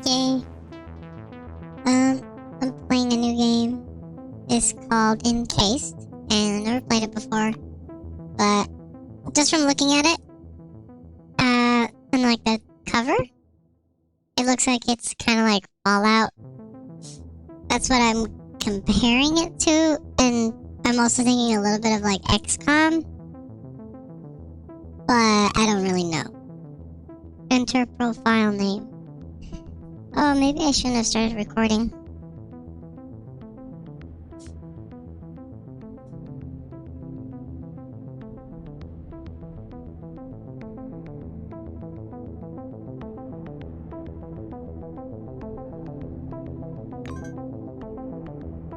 Okay. I'm playing a new game. It's called Encased, and I've never played it before. But just from looking at it, and like the cover, it looks like it's kind of like Fallout. That's what I'm comparing it to, and I'm also thinking a little bit of like XCOM, but I don't really know. Enter profile name. Oh, maybe I shouldn't have started recording.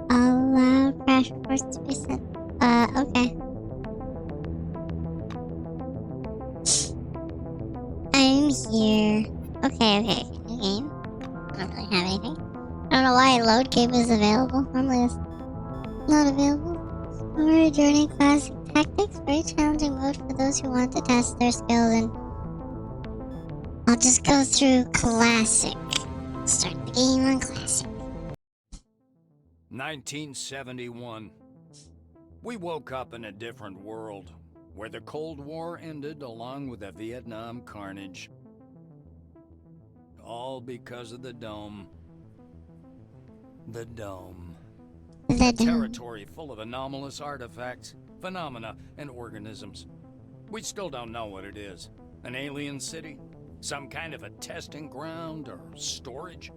Allow crash reports to be sent. Okay. I'm here. Okay. New game. I don't really have anything. I don't know why load game is available. Normally it's not available. Story journey classic tactics. Very challenging mode for those who want to test their skills, and I'll just go through classic. Start the game on classic. 1971. We woke up in a different world, where the Cold War ended along with the Vietnam carnage. All because of the Dome. The Dome. The A territory full of anomalous artifacts, phenomena, and organisms. We still don't know what it is. An alien city? Some kind of a testing ground or storage?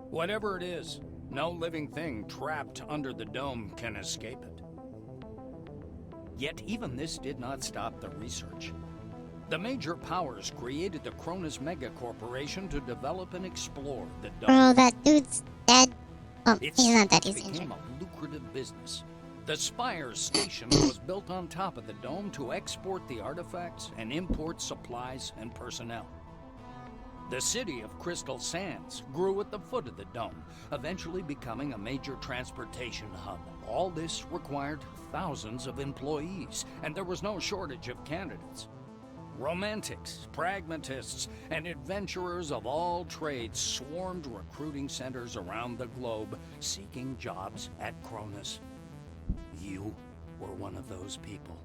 Whatever it is, no living thing trapped under the dome can escape it. Yet even this did not stop the research. The major powers created the Cronus Megacorporation to develop and explore the dome. Bro, that dude's dead. Oh, It he's not dead, he's became injured. a lucrative business. The Spire station was built on top of the dome to export the artifacts and import supplies and personnel. The city of Crystal Sands grew at the foot of the dome, eventually becoming a major transportation hub. All this required thousands of employees, and there was no shortage of candidates. Romantics, pragmatists, and adventurers of all trades swarmed recruiting centers around the globe, seeking jobs at Cronus. You were one of those people.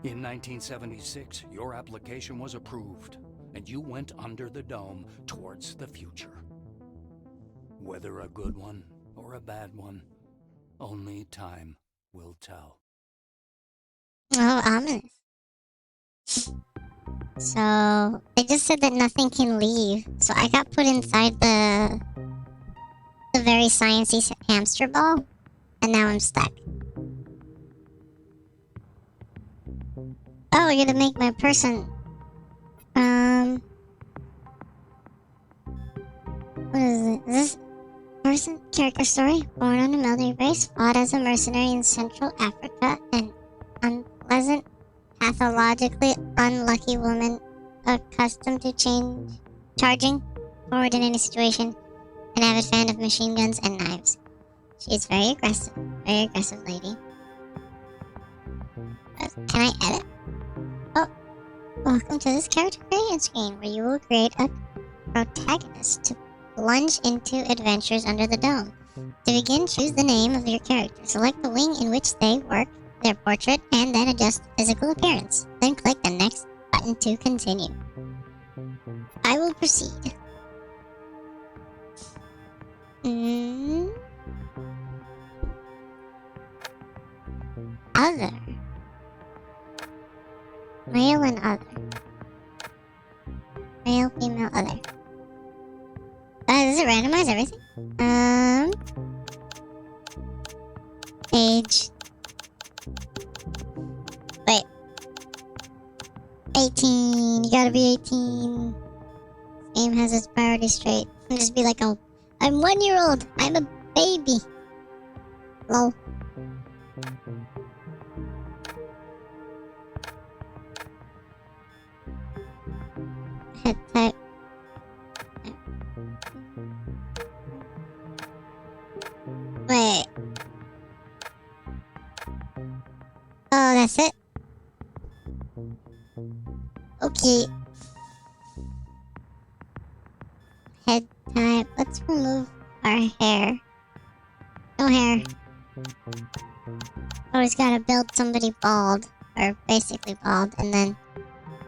In 1976, your application was approved, and you went under the dome towards the future. Whether a good one or a bad one, only time will tell. Oh, ominous. So, they just said that nothing can leave. So I got put inside the very sciencey hamster ball, and now I'm stuck. Oh, we're gonna make my person... What is it? Is this person? Character story? Born on a military base, fought as a mercenary in Central Africa, an unpleasant, pathologically unlucky woman accustomed to charging forward in any situation, an avid fan of machine guns and knives. She is very aggressive lady. Can I edit? Oh, welcome to this character creation screen, where you will create a protagonist to plunge into adventures under the dome. To begin, choose the name of your character. Select the wing in which they work, their portrait, and then adjust physical appearance. Then click the next button to continue. I will proceed. Other. Male and other. Male, female, other. Does it randomize everything? Age. Wait. 18. You gotta be 18. This game has its priority straight. I'll just be like, oh, I'm 1 year old. I'm a baby. Lol. Head type. Wait. Oh, that's it? Okay. Head type. Let's remove our hair. No hair. Always gotta build somebody bald, or basically bald, and then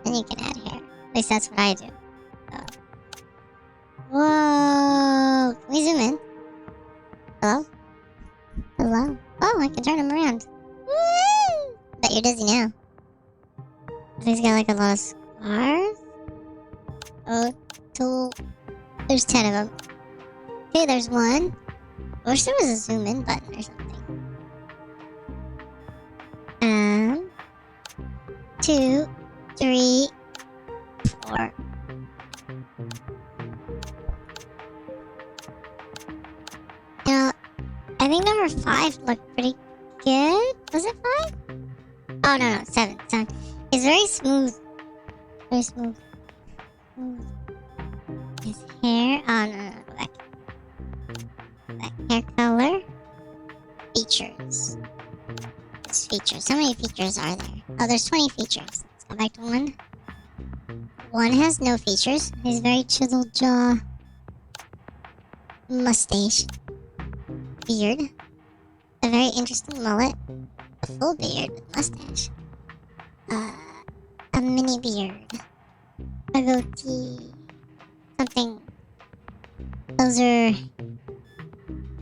you can add hair. At least that's what I do. So. Whoa! Can we zoom in? Hello? Hello? Oh, I can turn him around. Woo! Bet you're dizzy now. He's got like a lot of scars. Oh, two. There's 10 of them. Okay, there's one. I wish there was a zoom in button or something. 2, 3, 4. You know, I think number 5 looked pretty good. Was it 5? Oh, no, 7. It's very smooth. Very smooth. His hair. Oh, no. Go back. Hair color. Features. It's features. How many features are there? Oh, there's 20 features. Let's go back to 1. 1 has no features. His very chiseled jaw. Mustache. Beard. A very interesting mullet. A full beard with mustache. A mini beard. A goatee. Something. Those are... I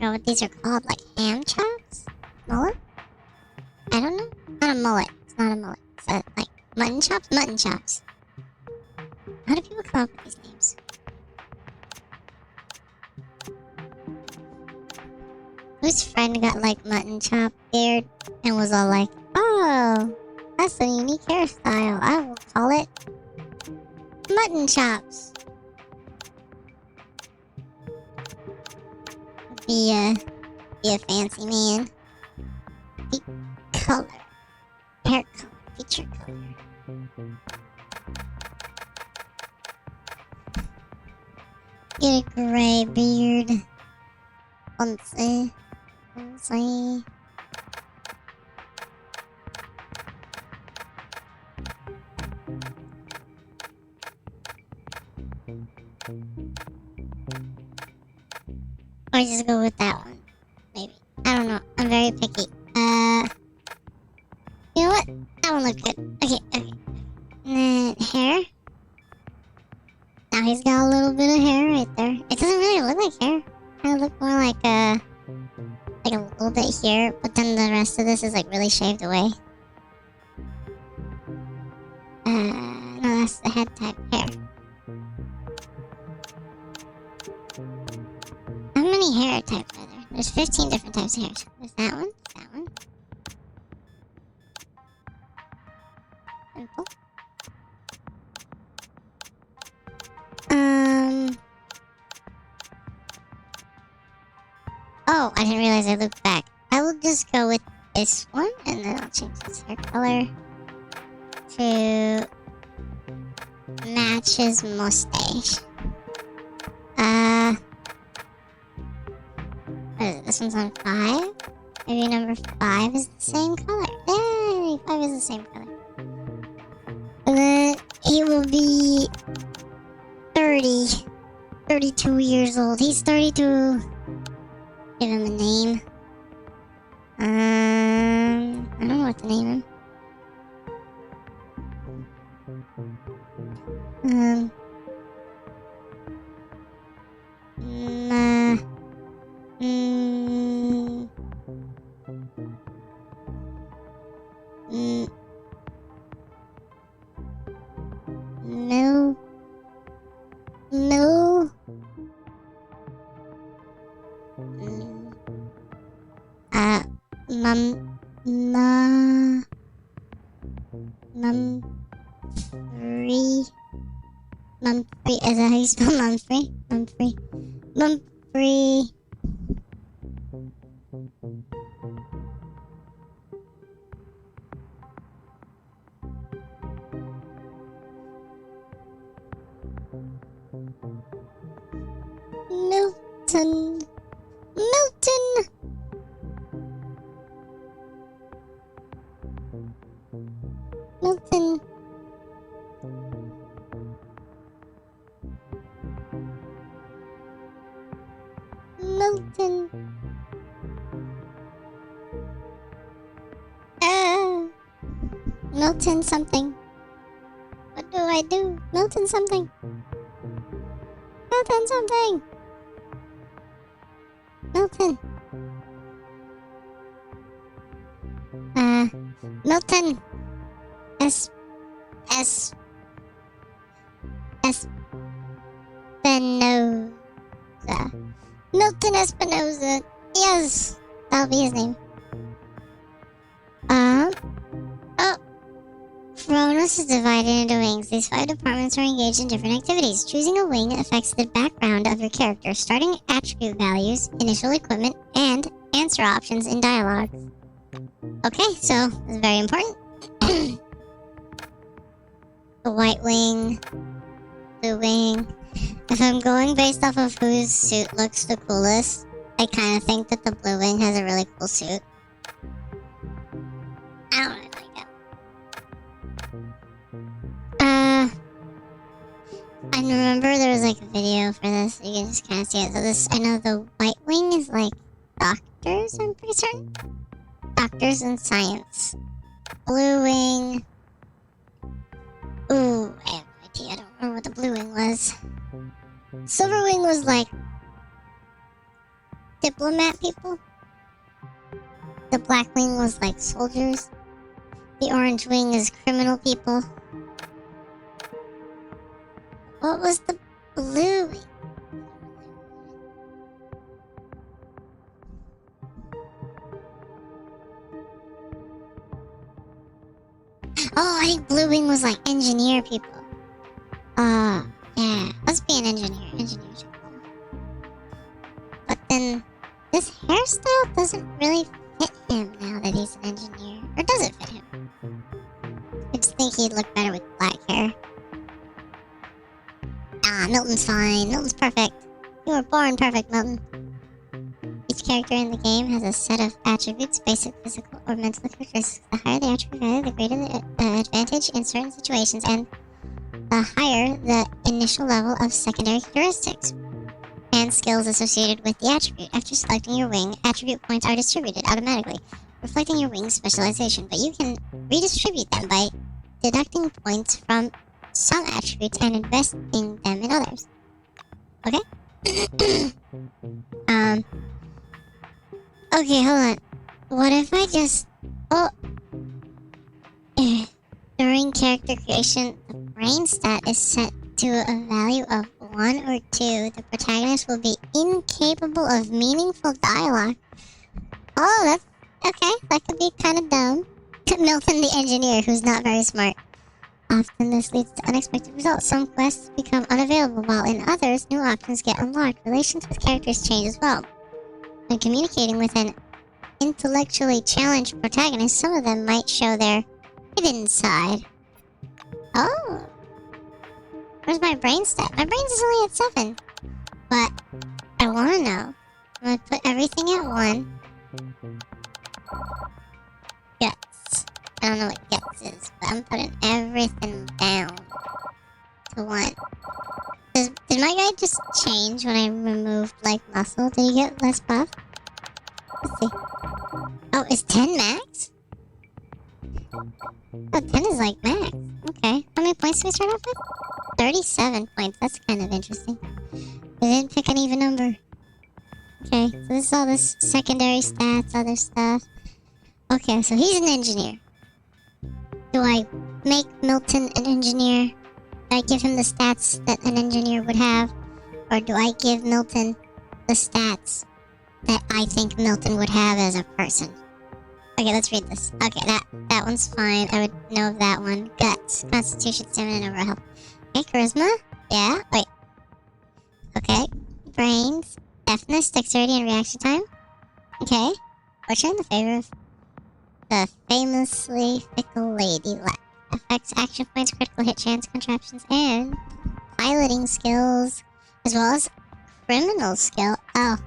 don't know what these are called. Like ham chops? Mullet? I don't know. Not a mullet. It's not a mullet. It's like mutton chops? Mutton chops. How do people come up with these names? Whose friend got like mutton chop beard and was all like, oh, that's a unique hairstyle. I will call it mutton chops. Be a fancy man. Deep color. Hair color. Feature color. Get a gray beard. Fancy. Or just go with that one. Maybe. I don't know. I'm very picky. You know what? That one looked good. Okay. And then hair. Now he's got a little bit of hair right there. It doesn't really look like hair. Kind of look more like a little bit here, but then the rest of this is like really shaved away. No, that's the head type hair. How many hair types are there? There's 15 different types of hair. There's that one, that one. Simple. Oh, I didn't realize I looked back. I will just go with this one, and then I'll change this hair color to match his mustache. What is it? This one's on 5? Maybe number 5 is the same color. Yay! 5 is the same color. And then he will be 32 years old. He's 32. Give him a name. I don't know what to name him. Mumphrey, is that how you spell Mumphrey? Mumphrey. Milton. Milton something. What do I do? Milton something. Milton something. Milton. Milton. Espanoza. Milton Espanoza. Yes, that'll be his name. Oh. Kronos is divided into wings. These 5 departments are engaged in different activities. Choosing a wing affects the background of your character, starting attribute values, initial equipment, and answer options in dialogue. Okay, so it's very important. The white wing, blue wing. If I'm going based off of whose suit looks the coolest, I kind of think that the blue wing has a really cool suit. I don't really like it. I remember there was like a video for this. You can just kind of see it. So this, I know the white wing is like doctors, I'm pretty certain. Doctors in science. Blue wing. Ooh, I have no idea. I don't remember what the blue wing was. Silver wing was like diplomat people. The black wing was like soldiers. The orange wing is criminal people. What was the blue wing? Oh, I think blue wing was like engineer people. Yeah. Let's be an engineer. Engineer should go. But then, this hairstyle doesn't really fit him now that he's an engineer. Or does it fit him? I just think he'd look better with black hair. Milton's fine. Milton's perfect. You were born perfect, Milton. Each character in the game has a set of attributes, basic physical or mental characteristics. The higher the attribute value, the greater the advantage in certain situations, and the higher the initial level of secondary characteristics and skills associated with the attribute. After selecting your wing, attribute points are distributed automatically, reflecting your wing's specialization, but you can redistribute them by deducting points from some attributes and investing them in others. Okay? Okay, hold on. What if I just... During character creation, the brain stat is set to a value of 1 or 2. The protagonist will be incapable of meaningful dialogue. Oh, that's... okay, that could be kind of dumb. Milton the engineer, who's not very smart. Often this leads to unexpected results. Some quests become unavailable, while in others, new options get unlocked. Relations with characters change as well. When communicating with an intellectually challenged protagonist, some of them might show their hidden side. Oh. Where's my brain stat? My brain's is only at 7. But I want to know. I'm going to put everything at 1. Guts. I don't know what guts is, but I'm putting everything down to 1. Did my guy just change when I removed, like, muscle? Did he get less buff? Let's see. Oh, is 10 max? Oh, 10 is like max. Okay. How many points do we start off with? 37 points. That's kind of interesting. They didn't pick an even number. Okay, so this is all this secondary stats, other stuff. Okay, so he's an engineer. Do I make Milton an engineer? Do I give him the stats that an engineer would have? Or do I give Milton the stats that I think Milton would have as a person? Okay, let's read this. Okay, that one's fine. I would know of that one. Guts, Constitution, Stamina, and overall health. Okay, Charisma. Yeah, wait. Okay, Brains, Deafness, Dexterity, and Reaction Time. Okay, Fortune in the favor of the famously fickle Lady Luck. Affects action points, critical hit chance, contraptions, and piloting skills, as well as criminal skill. Oh.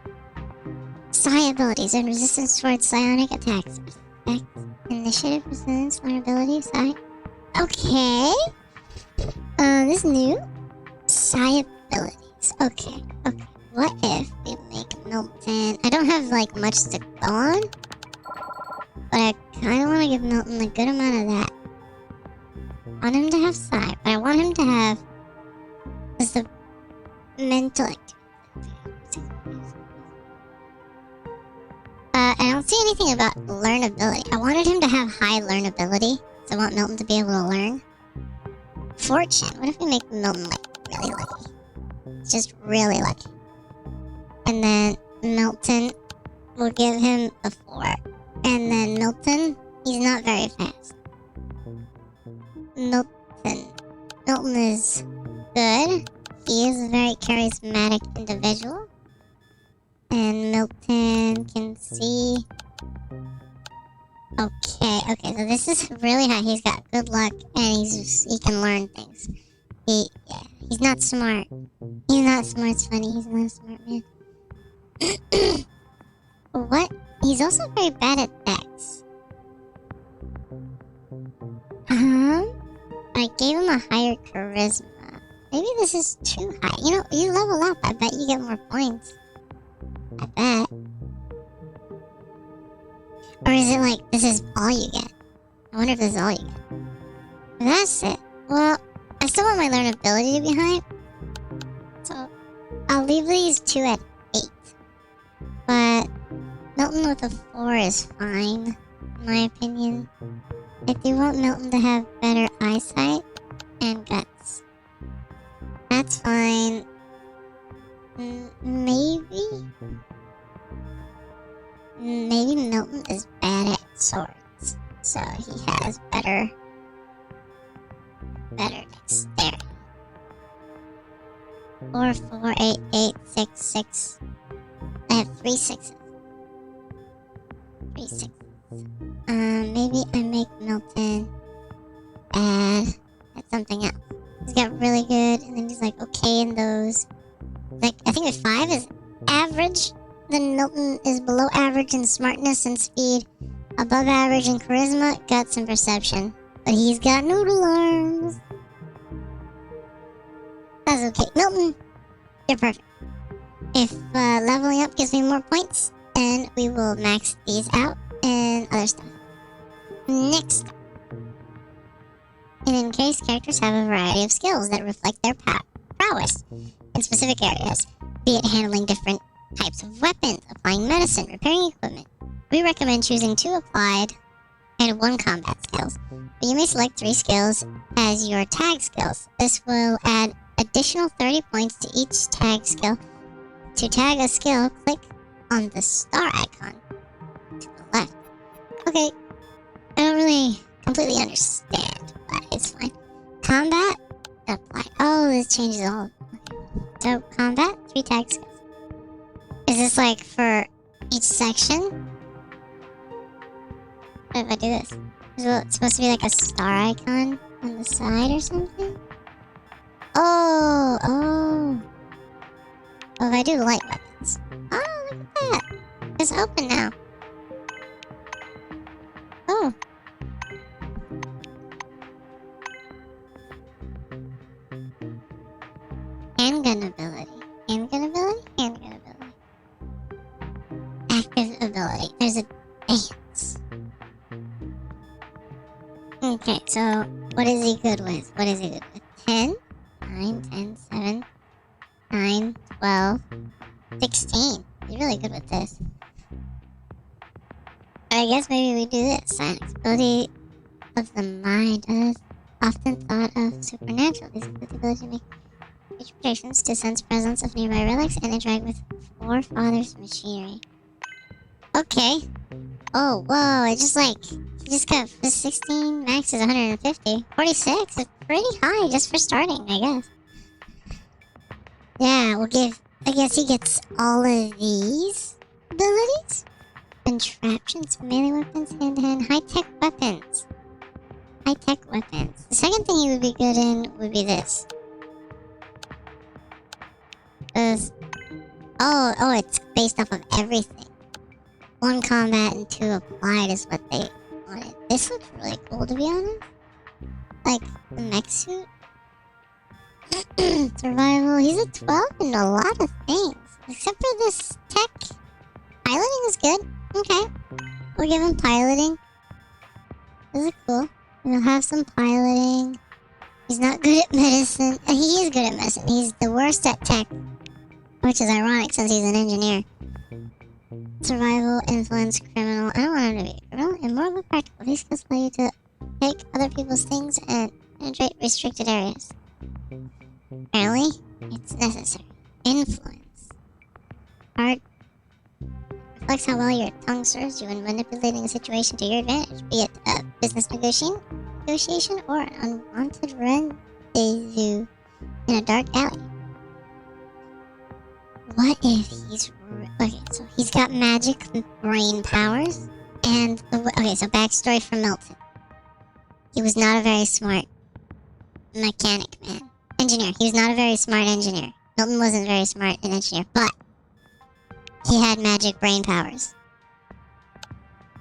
Psi abilities and resistance towards psionic attacks. Affect initiative, resilience, vulnerability, psi. Okay. This is new. Psi abilities. Okay. Okay. What if we make Milton... I don't have, like, much to go on, but I kind of want to give Milton a good amount of that. want him to have sight, but I want him to have just the mental activity. I don't see anything about learnability. I wanted him to have high learnability, so I want Milton to be able to learn. Fortune. What if we make Milton, like, really lucky? Just really lucky. And then Milton, we'll give him a 4. And then Milton, he's not very fast. Milton is good. He is a very charismatic individual. And Milton can see. Okay, so this is really high. He's got good luck and he can learn things. He's not smart. He's not smart, it's funny. He's not a smart man. What? He's also very bad at dex. I gave him a higher charisma. Maybe this is too high. You know, you level up, I bet you get more points. I bet. Or is it like, this is all you get? I wonder if this is all you get. If that's it. Well, I still want my learnability to be high. So, I'll leave these 2 at 8. But, Milton with a 4 is fine, in my opinion. I do want Milton to have better eyesight and guts. That's fine. Maybe Milton is bad at swords, so he has better dexterity. 4, 4, 8, 8, 6, 6. I have 3 6s. 3 6s. Maybe I make Milton bad at something else. He's got really good, and then he's like okay in those. Like, I think if 5 is average, then Milton is below average in smartness and speed, above average in charisma, guts, and perception. But he's got noodle arms. That's okay. Milton, you're perfect. If leveling up gives me more points, then we will max these out and other stuff. Next up. In Encased, characters have a variety of skills that reflect their prowess in specific areas, be it handling different types of weapons, applying medicine, repairing equipment. We recommend choosing 2 applied and 1 combat skills, but you may select 3 skills as your tag skills. This will add additional 30 points to each tag skill. To tag a skill, click on the star icon to the left. Okay, I don't really completely understand, but it's fine. Combat, apply. Oh, this changes all. Okay. So, combat, 3 tag skills. Is this like for each section? What if I do this? Is it supposed to be like a star icon on the side or something? Oh, if I do light weapons. Oh, look at that. It's open now. Oh. Handgun ability. Handgun ability? Handgun ability. Active ability. There's a dance. Okay, so what is he good with? 10, 9, 10, 7, 9, 12, 16. He's really good with this. I guess maybe we do this. Silence. Ability of the mind is often thought of supernatural. This is the ability to make interpretations to sense presence of nearby relics and interact with forefathers' machinery. Okay. Oh, whoa, it just like, he just got 16, max is 150. 46 is pretty high just for starting, I guess. Yeah, we'll give, I guess he gets all of these abilities. Contraptions, melee weapons, hand-to-hand, high-tech weapons. High-tech weapons. The second thing he would be good in would be this. Oh, it's based off of everything. 1 combat and 2 applied is what they wanted. This looks really cool, to be honest. Like, the mech suit. Survival. He's a 12 in a lot of things. Except for this tech. Piloting is good. Okay. We'll give him piloting. This is cool. We'll have some piloting. He's not good at medicine. He is good at medicine. He's the worst at tech, which is ironic since he's an engineer. Survival, influence, criminal. I don't want him to be criminal. Immoral but practical. These skills allow you to take other people's things and penetrate restricted areas. Apparently, it's necessary. Influence. Art reflects how well your tongue serves you in manipulating a situation to your advantage, be it a business negotiation or an unwanted rendezvous in a dark alley. What if he's... Okay, so he's got magic brain powers, and... Okay, so backstory for Milton. He was not a very smart mechanic man. Engineer. He was not a very smart engineer. Milton wasn't very smart an engineer, but he had magic brain powers.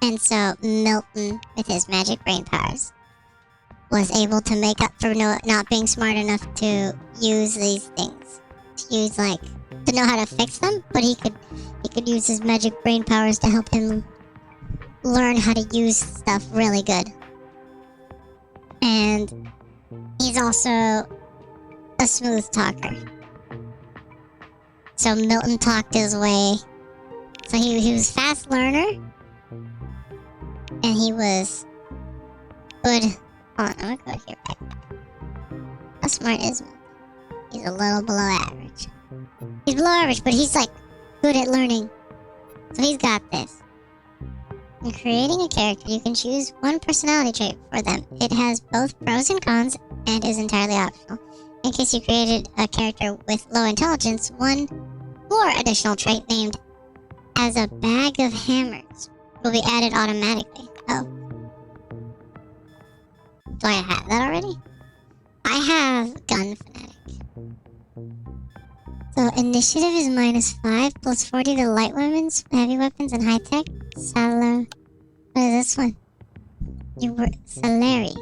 And so Milton, with his magic brain powers, was able to make up for not being smart enough to use these things. To use, like, to know how to fix them, but he could use his magic brain powers to help him learn how to use stuff really good. And he's also a smooth talker. So Milton talked his way. So he was a fast learner. And he was good. Hold on, I'm gonna go here. How smart is Milton? He's a little below average. He's below average, but he's like good at learning. So he's got this. In creating a character, you can choose one personality trait for them. It has both pros and cons and is entirely optional. In case you created a character with low intelligence, one more additional trait named as a bag of hammers will be added automatically. Oh. Do I have that already? I have gun fanatic. So initiative is -5 plus 40 to light weapons, heavy weapons, and high tech. What is this one? Salary.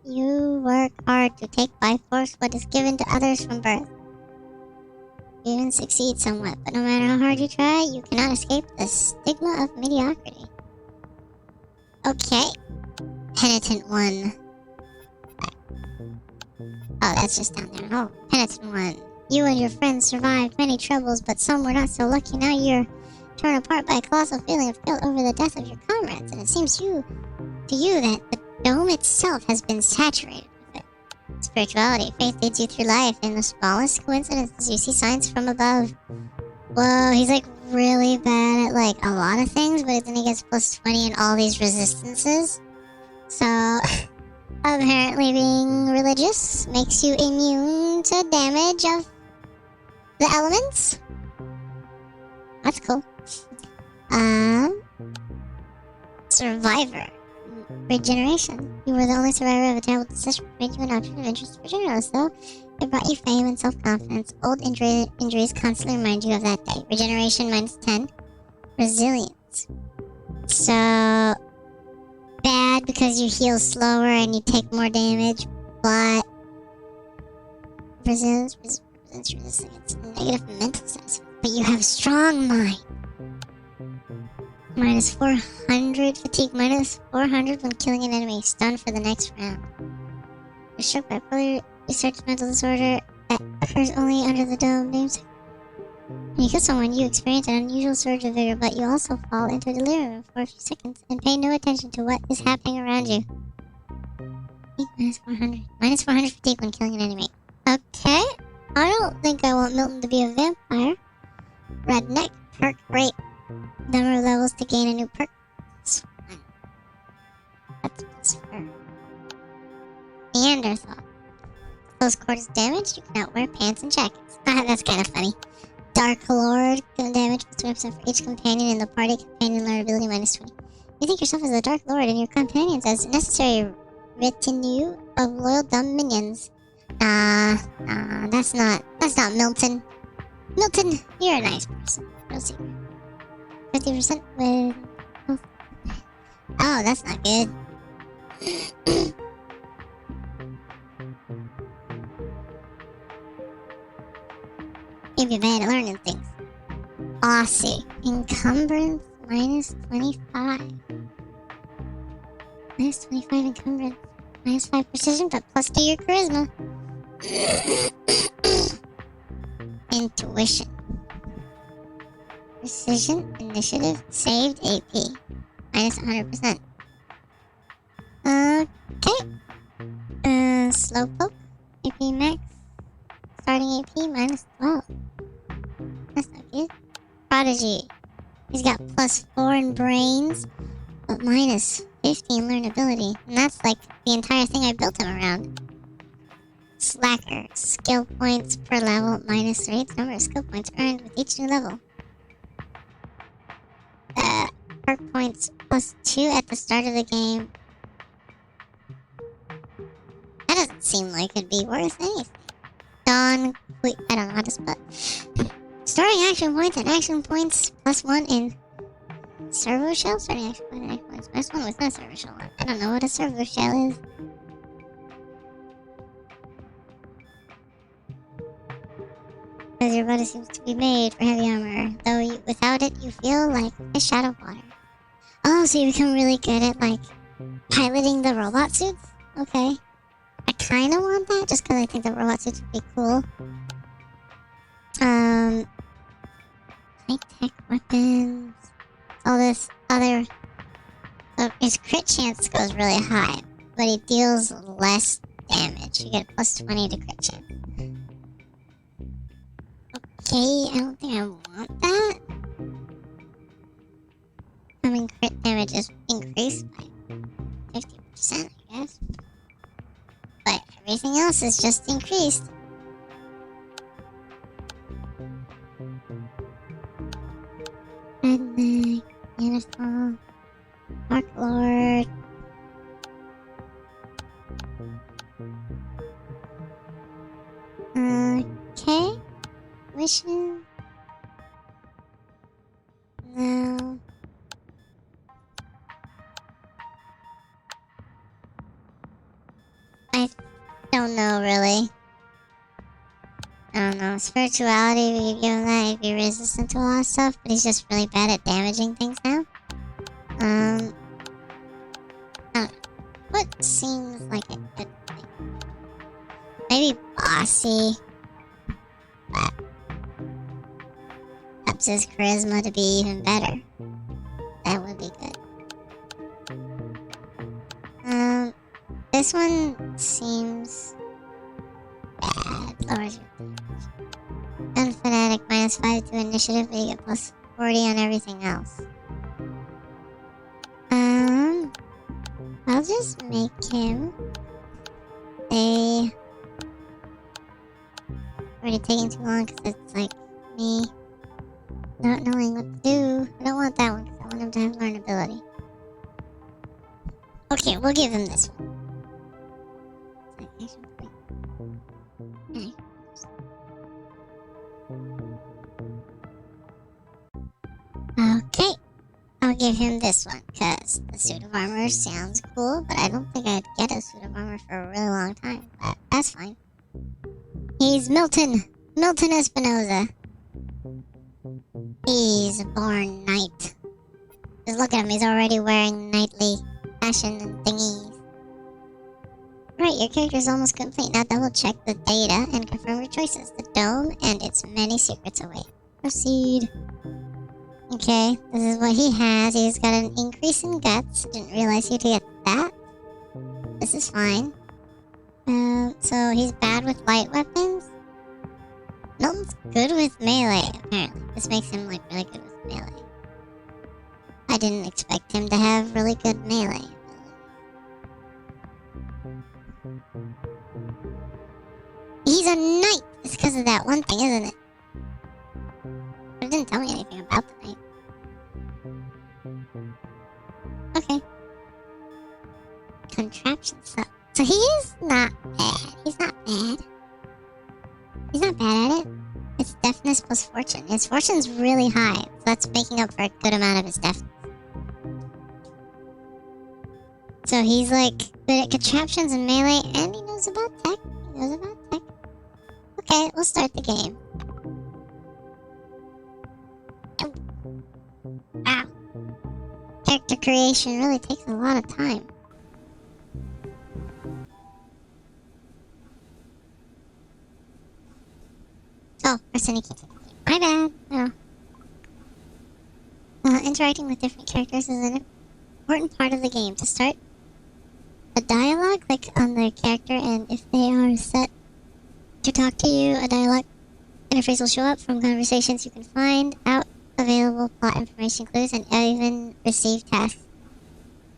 You work hard to take by force what is given to others from birth. You even succeed somewhat, but no matter how hard you try, you cannot escape the stigma of mediocrity. Okay. Penitent 1. Oh, that's just down there. Oh, Penitent 1. You and your friends survived many troubles, but some were not so lucky. Now you're torn apart by a colossal feeling of guilt over the death of your comrades, and it seems to you that the dome itself has been saturated with it. Spirituality. Faith leads you through life. In the smallest coincidences, you see signs from above. Whoa, he's like really bad at like a lot of things, but then he gets plus 20 in all these resistances. So... apparently being religious makes you immune to damage of the elements. That's cool. Survivor. Regeneration. You were the only survivor of a terrible decision which made you an object of interest for journalists, though. It brought you fame and self-confidence. Old injuries constantly remind you of that day. Regeneration -10. Resilience. So... bad because you heal slower and you take more damage, but resilience against negative mental status. But you have strong mind. -400 fatigue, -400 when killing an enemy. Stunned for the next round. You're struck by poorly researched mental disorder that occurs only under the dome. Names. When you kill someone, you experience an unusual surge of vigor, but you also fall into a delirium for a few seconds and pay no attention to what is happening around you. -400. -400 fatigue when killing an enemy. Okay. I don't think I want Milton to be a vampire. Redneck. Perk rate. Number of levels to gain a new perk. That's +4. Neanderthal. Close quarters damage. You cannot wear pants and jackets. That's kind of funny. Dark Lord, given damage plus 20% for each companion in the party. Companion learn ability -20. You think yourself as the Dark Lord and your companions as necessary retinue of loyal dumb minions. That's not Milton. Milton, you're a nice person. We'll see. 50% with... Oh, that's not good. You'd be bad at learning things. Aussie. Encumbrance -25. -25 encumbrance. -5 precision, but +2 your charisma. Intuition. Precision, initiative, saved AP. -100%. Okay. Slowpoke. AP max. Starting AP -12. That's not good. Prodigy. He's got +4 in brains, but -15 learnability. And that's like the entire thing I built him around. Slacker. Skill points per level -3. The number of skill points earned with each new level. Perk points +2 at the start of the game. That doesn't seem like it'd be worth anything. I don't know how to spell. Starting action points and action points +1 in servo shell. Starting action point and action points +1 with no servo shell. I don't know what a servo shell is. Because your body seems to be made for heavy armor, though without it you feel like fish out of water. Oh, so you become really good at like piloting the robot suits? Okay. I kinda want that just because I think the robot suits would be cool. High-tech weapons. All this other... So his crit chance goes really high, but he deals less damage. You get +20 to crit chance. Okay, I don't think I want that. I mean, crit damage is increased by 50%, I guess. But everything else is just increased. Redneck, Uniform, Dark Lord. Okay. Mission. No. I don't know, really. I don't know. Spirituality, we could give him that. He'd be resistant to a lot of stuff, but he's just really bad at damaging things now. I don't know. What seems like a good thing? Maybe bossy. But ups his charisma to be even better. That would be good. This one seems bad. Lowers your damage. Gun fanatic -5 to initiative, but you get +40 on everything else. I'll just make him a... Already taking too long because it's like me not knowing what to do. I don't want that one because I want him to have learnability. Okay, we'll give him this one. Okay, I'll give him this one because the suit of armor sounds cool, but I don't think I'd get a suit of armor for a really long time. But that's fine. He's Milton Espanoza. He's a born knight. Just look at him, he's already wearing knightly fashion and thingies. Right, your character is almost complete. Now double check the data and confirm your choices. The dome and its many secrets await. Proceed. Okay, this is what he has. He's got an increase in guts. Didn't realize he'd get that. This is fine. So he's bad with light weapons. Milton's good with melee, apparently. This makes him like really good with melee. I didn't expect him to have really good melee. He's a knight! It's because of that one thing, isn't it? But it didn't tell me anything about the knight. Okay. Contraption stuff. So he is not bad. He's not bad. He's not bad at it. It's deafness plus fortune. His fortune's really high, so that's making up for a good amount of his deafness. So he's like good at contraptions and melee, and he knows about tech. He knows about tech. Okay, we'll start the game. Wow. Character creation really takes a lot of time. Oh, Arsenic. My bad. Oh. Interacting with different characters is an important part of the game. To start a dialogue, click on the character, and if they are set to talk to you, a dialogue interface will show up. From conversations you can find out available plot information clues and even receive tasks.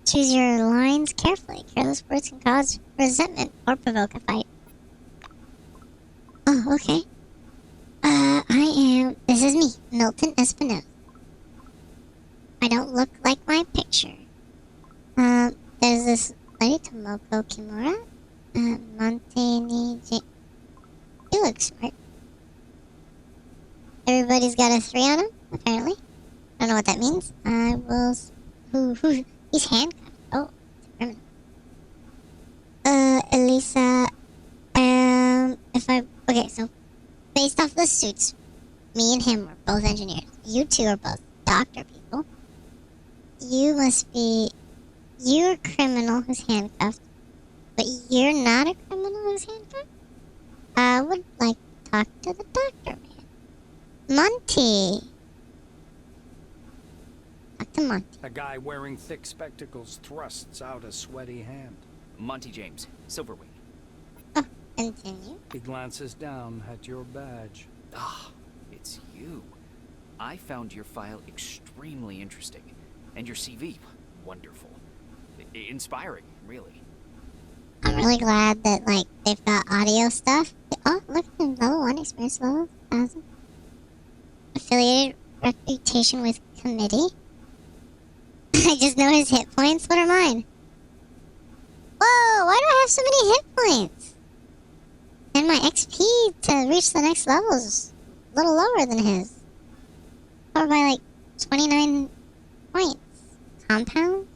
Choose your lines carefully. Careless words can cause resentment or provoke a fight. Oh, okay. This is me, Milton Espanoza. I don't look like my picture. There's this lady, Tomoko Kimura. You look smart. Everybody's got a 3 on him, apparently. I don't know what that means. He's handcuffed. Oh, it's a criminal. Elisa, okay, so, based off the suits, me and him are both engineers. You two are both doctor people. You're a criminal who's handcuffed, but you're not a criminal who's handcuffed? I would like to talk to the doctor man. Monty! Talk to Monty. A guy wearing thick spectacles thrusts out a sweaty hand. Monty James, Silverwing. Oh, continue. He glances down at your badge. Ah, it's you. I found your file extremely interesting. And your CV, wonderful. Inspiring, really. I'm really glad that, they've got audio stuff. Oh, look at him. Level 1, experience level 1000. Affiliated reputation with committee. I just know his hit points. What are mine? Whoa, why do I have so many hit points? And my XP to reach the next level is a little lower than his. Or by 29 points. Compound?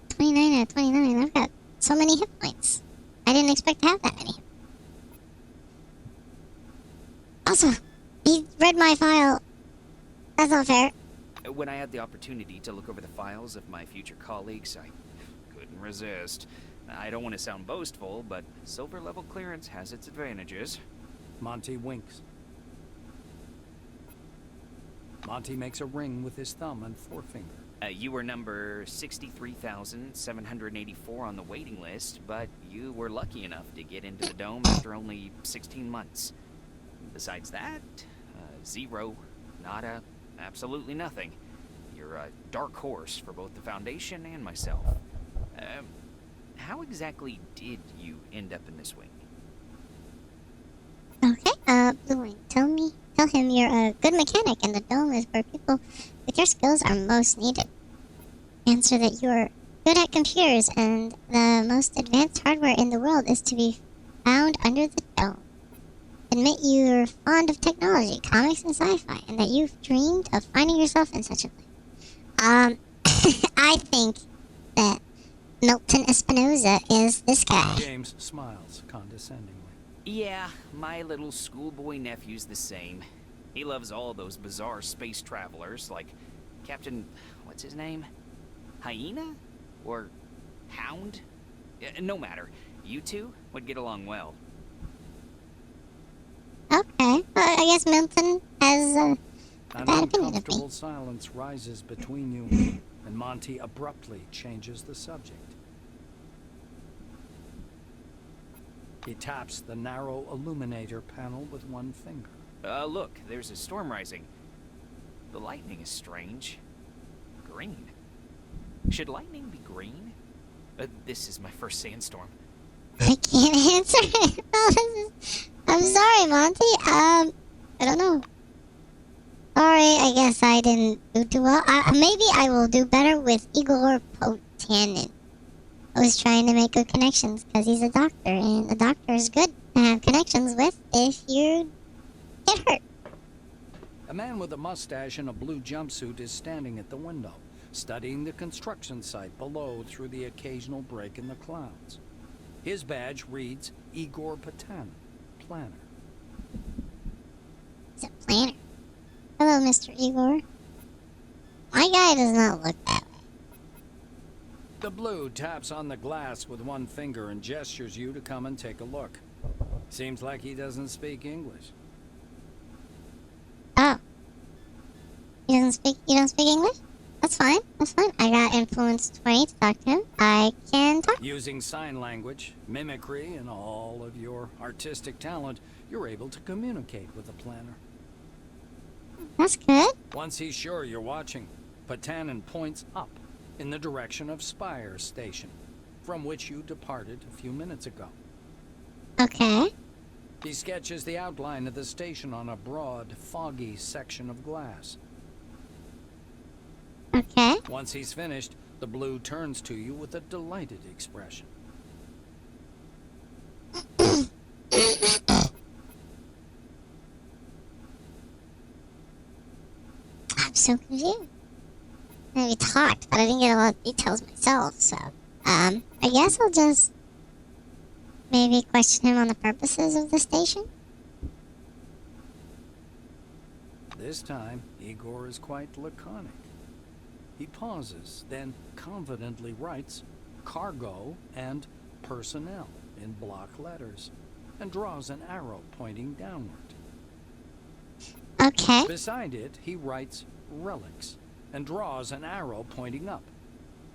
29 out of 29. I've got so many hit points. I didn't expect to have that many. Also, he read my file. That's not fair. When I had the opportunity to look over the files of my future colleagues, I couldn't resist. I don't want to sound boastful, but silver level clearance has its advantages. Monty winks. Monty makes a ring with his thumb and forefinger. You were number 63,784 on the waiting list, but you were lucky enough to get into the dome after only 16 months. Besides that, 0, nada, absolutely nothing. You're a dark horse for both the Foundation and myself. How exactly did you end up in this wing? Okay, Blue Wing, tell him you're a good mechanic and the dome is where people with your skills are most needed. Answer that you're good at computers and the most advanced hardware in the world is to be found under the dome. Admit you're fond of technology, comics, and sci-fi, and that you've dreamed of finding yourself in such a place. I think that Milton Espanoza is this guy. James smiles condescendingly. Yeah, my little schoolboy nephew's the same. He loves all those bizarre space travelers, like Captain... what's his name? Hyena? Or Hound? No matter. You two would get along well. Okay, I guess Milton has a An bad opinion of me. uncomfortable silence rises between you, and Monty abruptly changes the subject. He taps the narrow illuminator panel with one finger. Look, there's a storm rising. The lightning is strange. Green. Should lightning be green? This is my first sandstorm. I can't answer it. I'm sorry, Monty. I don't know. Sorry, I guess I didn't do too well. Maybe I will do better with Igor Potanin. I was trying to make good connections because he's a doctor, and a doctor is good to have connections with if you get hurt. A man with a mustache and a blue jumpsuit is standing at the window, studying the construction site below through the occasional break in the clouds. His badge reads Igor Potanin, planner. He's a planner. Hello, Mr. Igor. My guy does not look that way. The blue taps on the glass with one finger and gestures you to come and take a look. Seems like he doesn't speak English. Oh. You don't speak English? That's fine. I got influence 20 to talk to him. I can talk. Using sign language, mimicry, and all of your artistic talent, you're able to communicate with the planner. That's good. Once he's sure you're watching, Patanin points up in the direction of Spire Station, from which you departed a few minutes ago. Okay. He sketches the outline of the station on a broad, foggy section of glass. Okay. Once he's finished, the blue turns to you with a delighted expression. I'm so confused. We talked, but I didn't get a lot of details myself, so, I guess I'll just maybe question him on the purposes of the station? This time, Igor is quite laconic. He pauses, then confidently writes cargo and personnel in block letters, and draws an arrow pointing downward. Okay. Beside it, he writes relics and draws an arrow pointing up.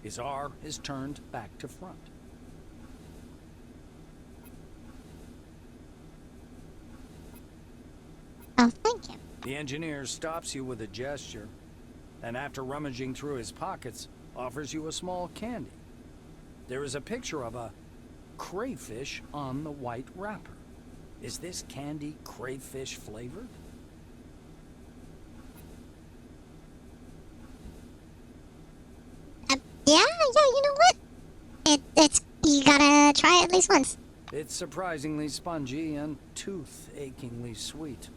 His R is turned back to front. Oh, thank you. The engineer stops you with a gesture, and after rummaging through his pockets, offers you a small candy. There is a picture of a crayfish on the white wrapper. Is this candy crayfish flavored? Yeah, you know what? It's, you gotta try it at least once. It's surprisingly spongy and tooth-achingly sweet.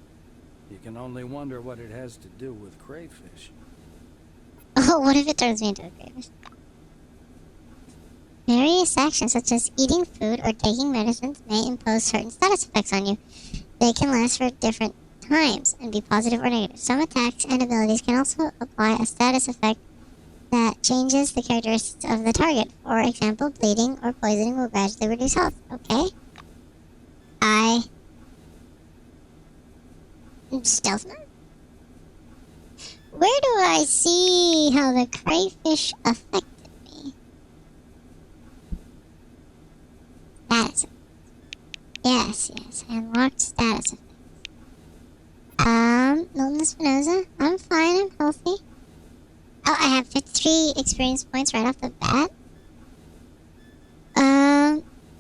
You can only wonder what it has to do with crayfish. Oh, what if it turns me into a crayfish? Various actions such as eating food or taking medicines may impose certain status effects on you. They can last for different times and be positive or negative. Some attacks and abilities can also apply a status effect that changes the characteristics of the target. For example, bleeding or poisoning will gradually reduce health. Okay. Stealth mode? Where do I see how the crayfish affected me? Status effects. Yes. Unlocked status effects. Milton Espanoza. I'm fine, I'm healthy. Oh, I have 53 experience points right off the bat.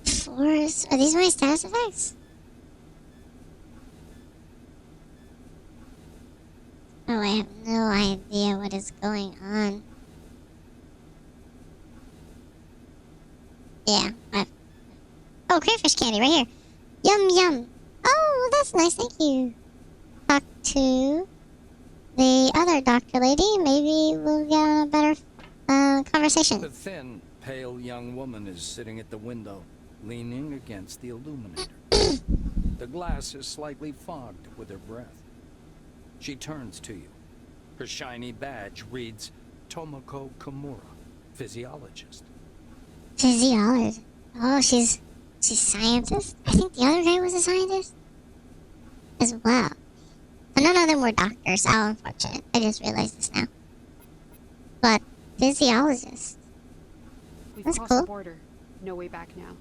Force. Are these my status effects? Oh, I have no idea what is going on. Yeah, oh, crayfish candy right here. Yum. Oh, that's nice, thank you. Talk to the other doctor lady. Maybe we'll get on a better conversation. The thin, pale young woman is sitting at the window, leaning against the illuminator. The glass is slightly fogged with her breath. She turns to you. Her shiny badge reads Tomoko Kimura, physiologist. Physiologist? Oh, she's scientist? I think the other guy was a scientist as well. And none of them were doctors. How unfortunate. I just realized this now. But physiologist. We've That's crossed cool. the border. No way back now.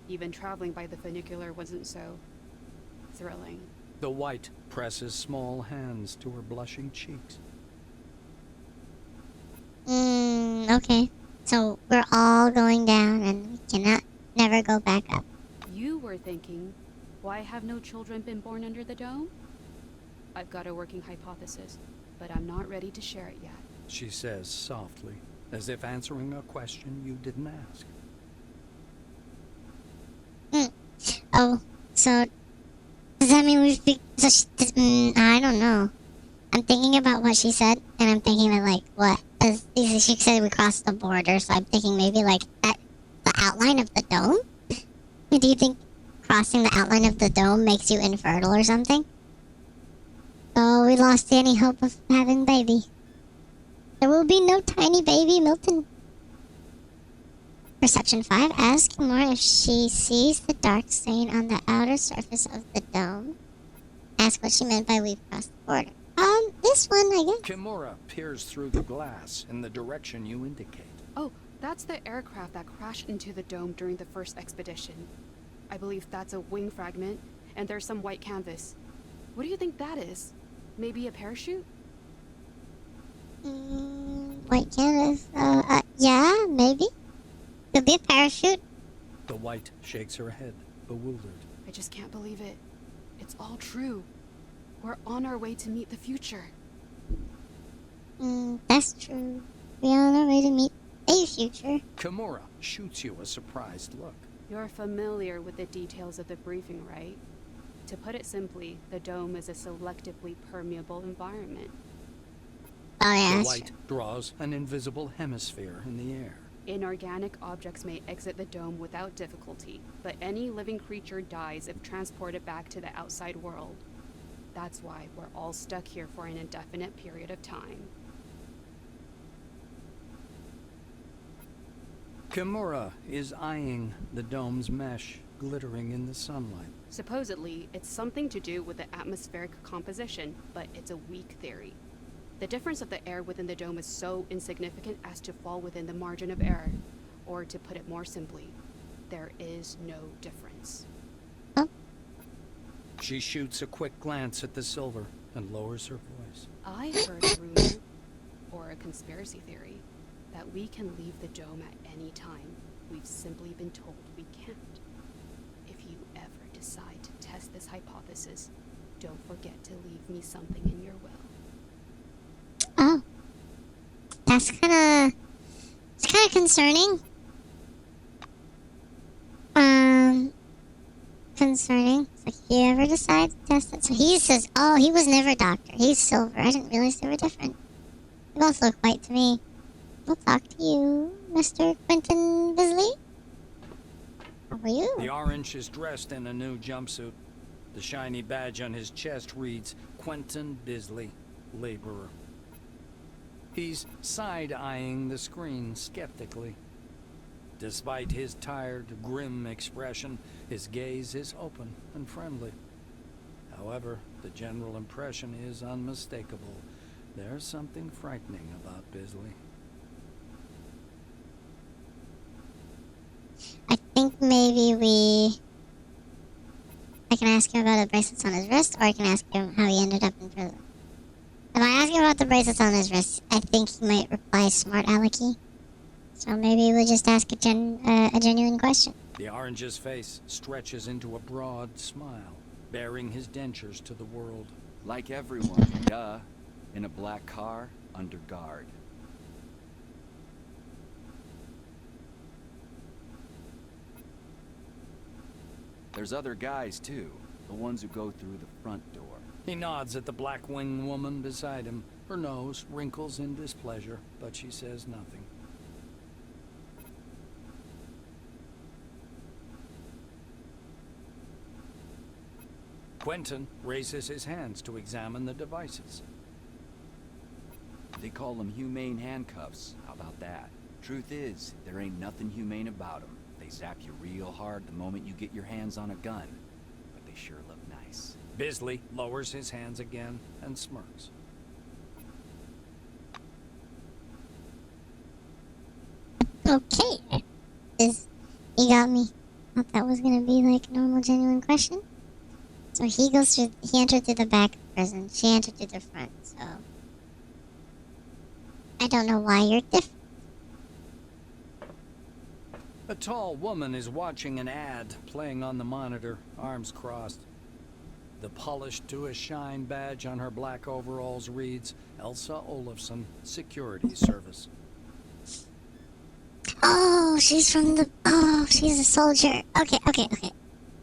Even traveling by the funicular wasn't so thrilling. The white presses small hands to her blushing cheeks. Okay. So we're all going down and we cannot never go back up. You were thinking, why have no children been born under the dome? I've got a working hypothesis, but I'm not ready to share it yet. She says softly, as if answering a question you didn't ask. Oh, so does that mean we've been... I don't know. I'm thinking about what she said, and I'm thinking that, like, what? She said we crossed the border, so I'm thinking maybe, like, at the outline of the dome? Do you think crossing the outline of the dome makes you infertile or something? Oh, we lost any hope of having baby. There will be no tiny baby, Milton. Perception 5. Ask Kimura if she sees the dark stain on the outer surface of the dome. Ask what she meant by we've crossed the border. This one, I guess. Kimura peers through the glass in the direction you indicate. Oh, that's the aircraft that crashed into the dome during the first expedition. I believe that's a wing fragment, and there's some white canvas. What do you think that is? Maybe a parachute? White canvas. Yeah, maybe. Could be a parachute. The white shakes her head, bewildered. I just can't believe it. It's all true. We're on our way to meet the future. That's true. We're on our way to meet a future. Kimura shoots you a surprised look. You're familiar with the details of the briefing, right? To put it simply, the dome is a selectively permeable environment. Oh, yeah. The white draws an invisible hemisphere in the air. Inorganic objects may exit the dome without difficulty, but any living creature dies if transported back to the outside world. That's why we're all stuck here for an indefinite period of time. Kimura is eyeing the dome's mesh, glittering in the sunlight. Supposedly, it's something to do with the atmospheric composition, but it's a weak theory. The difference of the air within the dome is so insignificant as to fall within the margin of error. Or to put it more simply, there is no difference. She shoots a quick glance at the silver and lowers her voice. I heard a rumor, or a conspiracy theory, that we can leave the dome at any time. We've simply been told we can't. If you ever decide to test this hypothesis, don't forget to leave me something in your will. Oh. That's kinda... It's kinda concerning. Concerning. It's like, if you ever decide to test it... So he says, oh, he was never a doctor. He's silver. I didn't realize they were different. They both look white to me. We'll talk to you, Mr. Quentin Bisley. How are you? The orange is dressed in a new jumpsuit. The shiny badge on his chest reads, Quentin Bisley, laborer. He's side-eyeing the screen skeptically. Despite his tired, grim expression, his gaze is open and friendly. However, the general impression is unmistakable. There's something frightening about Bisley. I think maybe I can ask him about the bracelets on his wrist, or I can ask him how he ended up in prison. If I ask him about the bracelets on his wrist, I think he might reply smart alecky. So maybe we'll just ask a genuine question. The orange's face stretches into a broad smile, baring his dentures to the world. Like everyone, duh. In a black car, under guard. There's other guys, too. The ones who go through the front door. He nods at the black-winged woman beside him. Her nose wrinkles in displeasure, but she says nothing. Quentin raises his hands to examine the devices. They call them humane handcuffs. How about that? Truth is, there ain't nothing humane about them. They zap you real hard the moment you get your hands on a gun. But they sure look nice. Bisley lowers his hands again and smirks. Okay. He got me. Thought that was gonna be like a normal, genuine question. So he entered through the back of the prison. She entered through the front, so... I don't know why you're different. A tall woman is watching an ad playing on the monitor, arms crossed. The polished to a shine badge on her black overalls reads, Elsa Olafson, Security Service. Oh, she's from the... Oh, she's a soldier. Okay.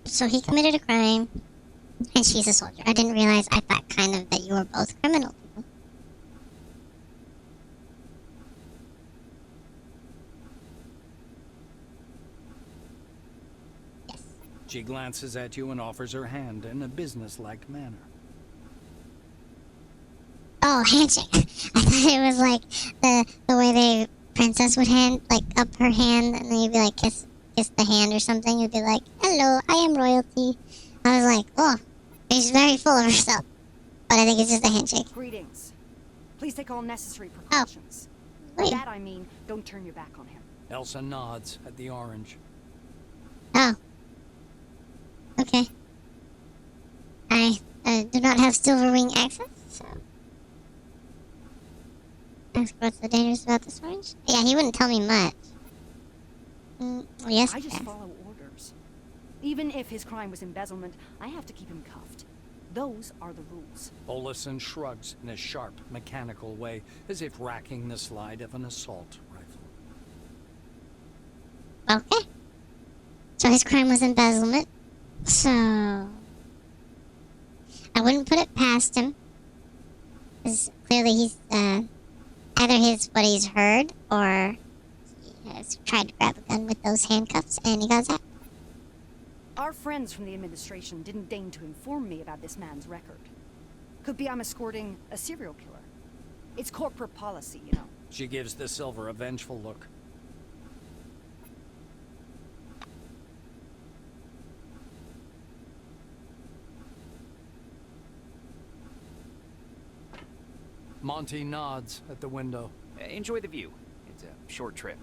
So he committed a crime, and she's a soldier. I didn't realize, I thought kind of that you were both criminal people. Yes. She glances at you and offers her hand in a businesslike manner. Oh, handshake. I thought it was like the way they princess would hand, like, up her hand, and then you'd be like, kiss the hand or something. You'd be like, hello, I am royalty. I was like, oh, she's very full of herself. But I think it's just a handshake. Greetings. Please take all necessary precautions. By Wait. that I mean, don't turn your back on him. Elsa nods at the orange. Oh. Okay. I do not have silver wing access, so... Ask what's so dangerous about this orange? Yeah, he wouldn't tell me much. Well, yes, I he just does. follow orders. Even if his crime was embezzlement, I have to keep him cuffed. Those are the rules. Olison shrugs in a sharp, mechanical way, as if racking the slide of an assault rifle. Okay. So his crime was embezzlement. So... I wouldn't put it past him. Because clearly he's, either what he's heard, or he has tried to grab a gun with those handcuffs, and he got zapped. Our friends from the administration didn't deign to inform me about this man's record. Could be I'm escorting a serial killer. It's corporate policy, you know. She gives the silver a vengeful look. Monty nods at the window. Enjoy the view. It's a short trip.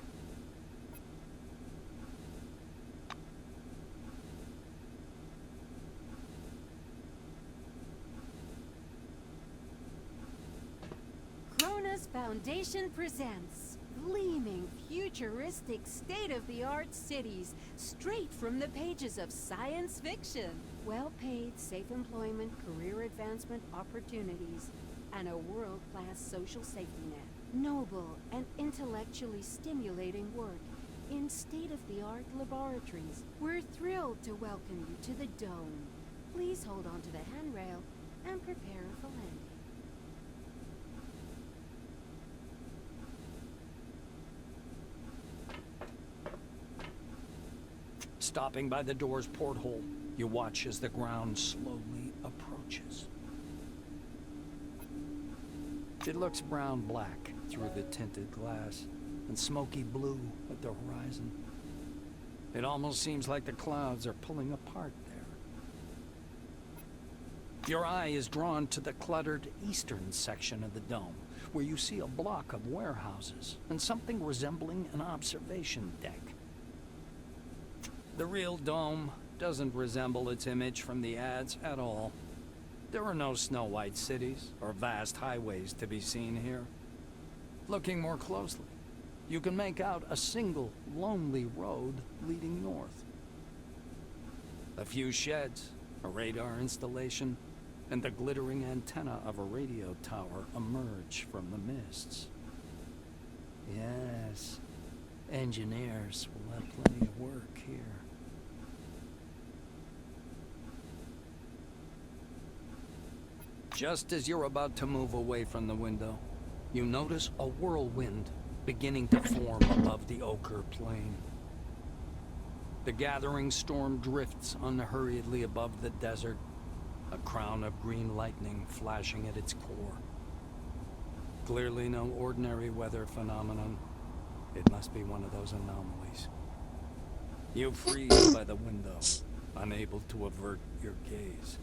Kronos Foundation presents gleaming, futuristic, state-of-the-art cities straight from the pages of science fiction. Well-paid, safe employment, career advancement opportunities, and a world-class social safety net. Noble and intellectually stimulating work in state-of-the-art laboratories. We're thrilled to welcome you to the Dome. Please hold on to the handrail and prepare for landing. Stopping by the door's porthole, you watch as the ground slowly approaches. It looks brown-black through the tinted glass, and smoky blue at the horizon. It almost seems like the clouds are pulling apart there. Your eye is drawn to the cluttered eastern section of the dome, where you see a block of warehouses and something resembling an observation deck. The real dome doesn't resemble its image from the ads at all. There are no snow-white cities or vast highways to be seen here. Looking more closely, you can make out a single, lonely road leading north. A few sheds, a radar installation, and the glittering antenna of a radio tower emerge from the mists. Yes, engineers will have plenty of work here. Just as you're about to move away from the window, you notice a whirlwind beginning to form above the ochre plain. The gathering storm drifts unhurriedly above the desert, a crown of green lightning flashing at its core. Clearly no ordinary weather phenomenon. It must be one of those anomalies. You freeze by the window, unable to avert your gaze.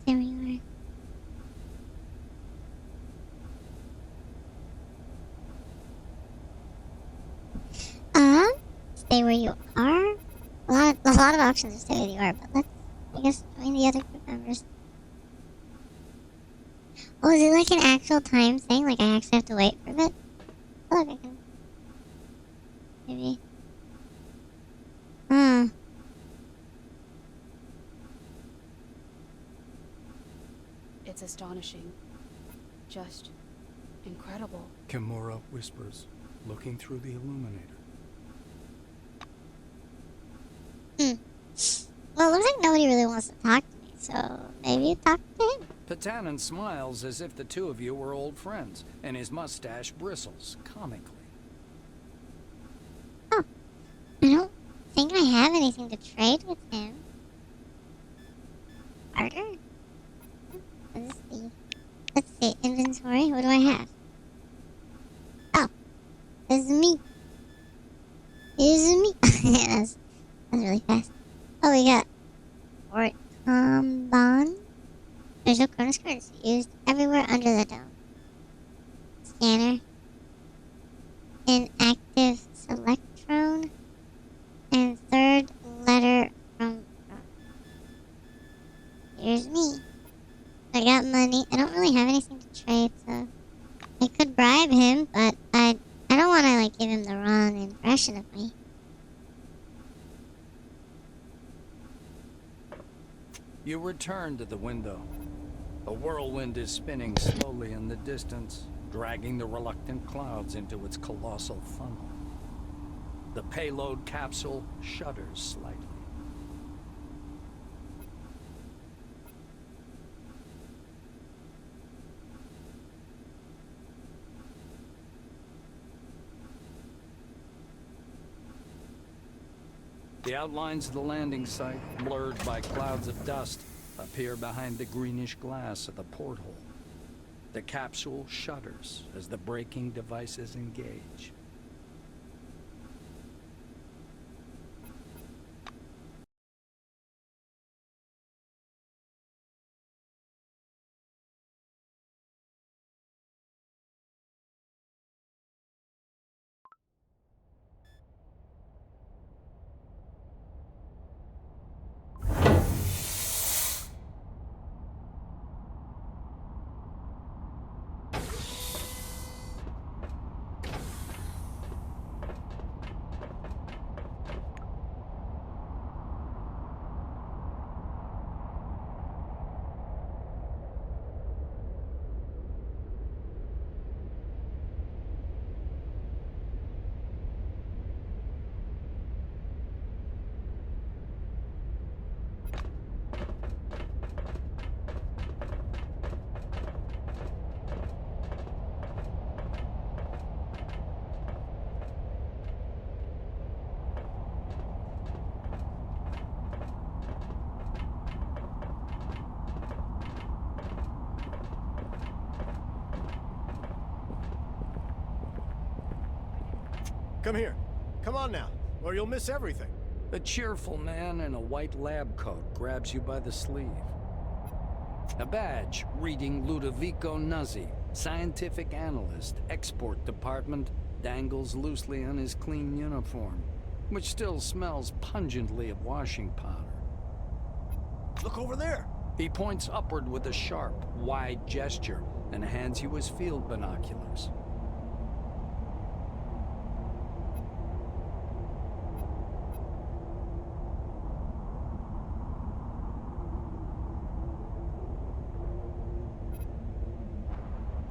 There we are. Stay where you are. A lot of options to stay where you are, but let's, I guess, join the other group members. Oh, is it like an actual time thing? Like I actually have to wait for a bit? Oh, look, I can. Maybe. It's astonishing. Just incredible. Kimura whispers, looking through the illuminator. Well, it looks like nobody really wants to talk to me, so maybe you talk to him. Patanin smiles as if the two of you were old friends, and his mustache bristles comically. Oh, I don't think I have anything to trade with him. inventory. What do I have? Oh, this is me. This is me. That's really fast. Oh, we got Fort Tombon. Visual Cronus cards used everywhere under the dome. Scanner. Inactive Selectron. And third letter from. Here's me. I got money. I don't really have anything to trade, so I could bribe him, but I don't want to like give him the wrong impression of me. You return to the window. A whirlwind is spinning slowly in the distance, dragging the reluctant clouds into its colossal funnel. The payload capsule shudders slightly. The outlines of the landing site, blurred by clouds of dust, appear behind the greenish glass of the porthole. The capsule shudders as the braking devices engage. Come here. Come on now, or you'll miss everything. A cheerful man in a white lab coat grabs you by the sleeve. A badge reading Ludovico Nuzzi, scientific analyst, export department, dangles loosely on his clean uniform, which still smells pungently of washing powder. Look over there. He points upward with a sharp, wide gesture and hands you his field binoculars.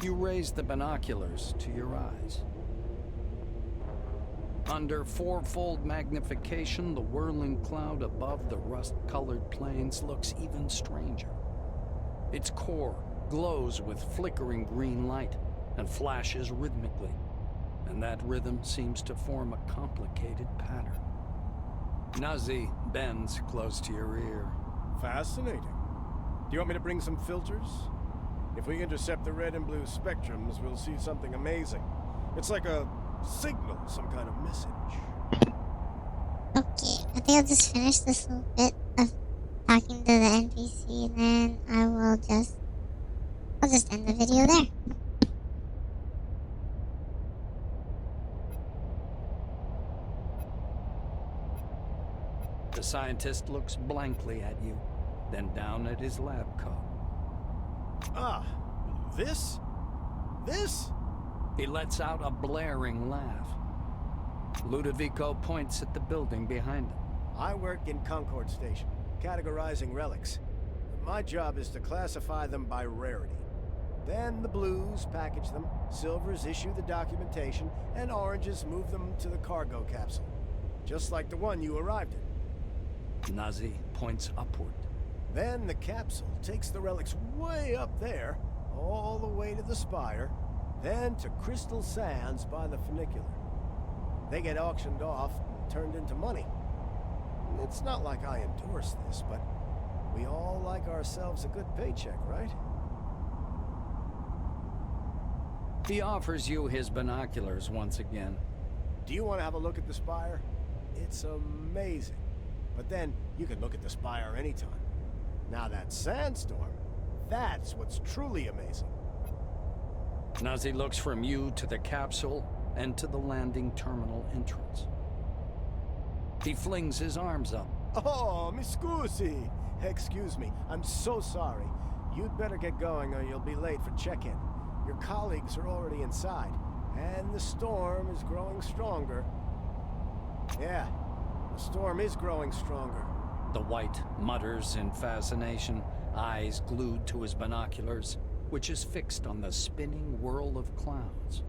You raise the binoculars to your eyes. Under fourfold magnification, the whirling cloud above the rust-colored plains looks even stranger. Its core glows with flickering green light and flashes rhythmically, and that rhythm seems to form a complicated pattern. Nuzzi bends close to your ear. Fascinating. Do you want me to bring some filters? If we intercept the red and blue spectrums, we'll see something amazing. It's like a signal, some kind of message. Okay, I think I'll just finish this little bit of talking to the NPC, and then I'll just end the video there. The scientist looks blankly at you, then down at his lab coat. Ah, this? This? He lets out a blaring laugh. Ludovico points at the building behind him. I work in Concord Station, categorizing relics. My job is to classify them by rarity. Then the blues package them, silvers issue the documentation, and oranges move them to the cargo capsule. Just like the one you arrived in. Nuzzi points upward. Then the capsule takes the relics way up there, all the way to the spire, then to Crystal Sands by the funicular. They get auctioned off and turned into money. It's not like I endorse this, but we all like ourselves a good paycheck, right? He offers you his binoculars once again. Do you want to have a look at the spire? It's amazing. But then, you can look at the spire anytime. Now that sandstorm, that's what's truly amazing. Nazi looks from you to the capsule and to the landing terminal entrance. He flings his arms up. Oh, mi scusi. Excuse me, I'm so sorry. You'd better get going or you'll be late for check-in. Your colleagues are already inside, and the storm is growing stronger. Yeah, the storm is growing stronger. The White mutters in fascination, eyes glued to his binoculars, which is fixed on the spinning whirl of clouds.